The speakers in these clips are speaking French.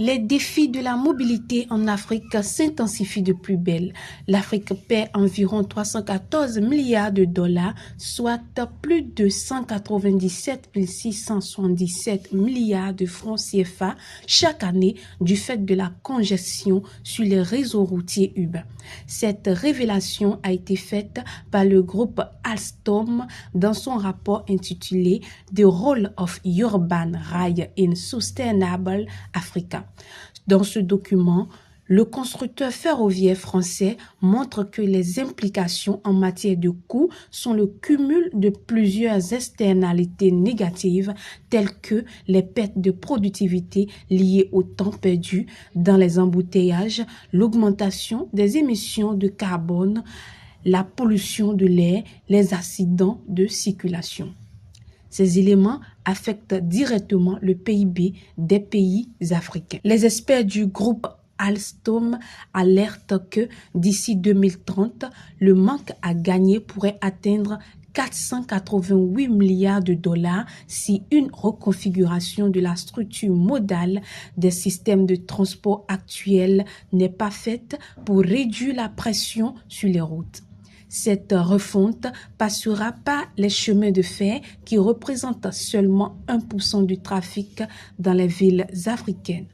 Les défis de la mobilité en Afrique s'intensifient de plus belle. L'Afrique paie environ 314 milliards de dollars, soit plus de 197 677 milliards de francs CFA chaque année du fait de la congestion sur les réseaux routiers urbains. Cette révélation a été faite par le groupe Alstom dans son rapport intitulé The Role of Urban Rail in Sustainable Africa. Dans ce document, le constructeur ferroviaire français montre que les implications en matière de coûts sont le cumul de plusieurs externalités négatives telles que les pertes de productivité liées au temps perdu dans les embouteillages, l'augmentation des émissions de carbone, la pollution de l'air, les accidents de circulation. Ces éléments affectent directement le PIB des pays africains. Les experts du groupe Alstom alertent que d'ici 2030, le manque à gagner pourrait atteindre 488 milliards de dollars si une reconfiguration de la structure modale des systèmes de transport actuels n'est pas faite pour réduire la pression sur les routes. Cette refonte passera par les chemins de fer qui représentent seulement 1% du trafic dans les villes africaines.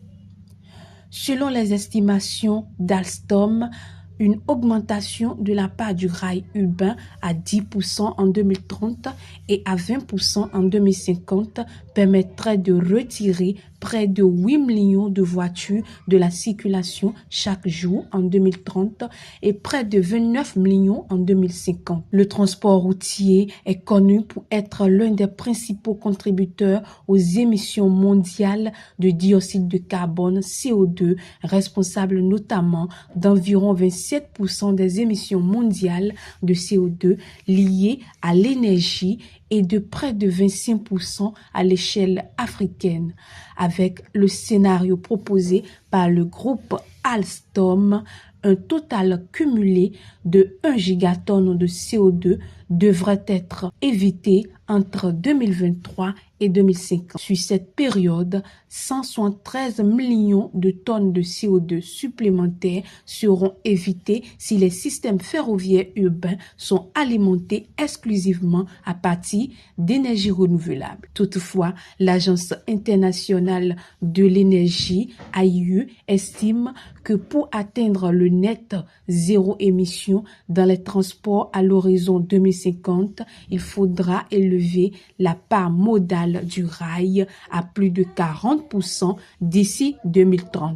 Selon les estimations d'Alstom, une augmentation de la part du rail urbain à 10% en 2030 et à 20% en 2050 permettrait de retirer près de 8 millions de voitures de la circulation chaque jour en 2030 et près de 29 millions en 2050. Le transport routier est connu pour être l'un des principaux contributeurs aux émissions mondiales de dioxyde de carbone CO2, responsable notamment d'environ 27% des émissions mondiales de CO2 liées à l'énergie et de près de 25% à l'échelle africaine. Avec le scénario proposé par le groupe Alstom, un total cumulé de 1 gigatonne de CO2 devrait être évité entre 2023 et 2050. Sur cette période, 173 millions de tonnes de CO2 supplémentaires seront évitées si les systèmes ferroviaires urbains sont alimentés exclusivement à partir d'énergie renouvelable. Toutefois, l'Agence internationale de l'énergie, AIE, estime que pour atteindre le net zéro émission dans les transports à l'horizon 2050, il faudra élever la part modale du rail à plus de 40% d'ici 2030.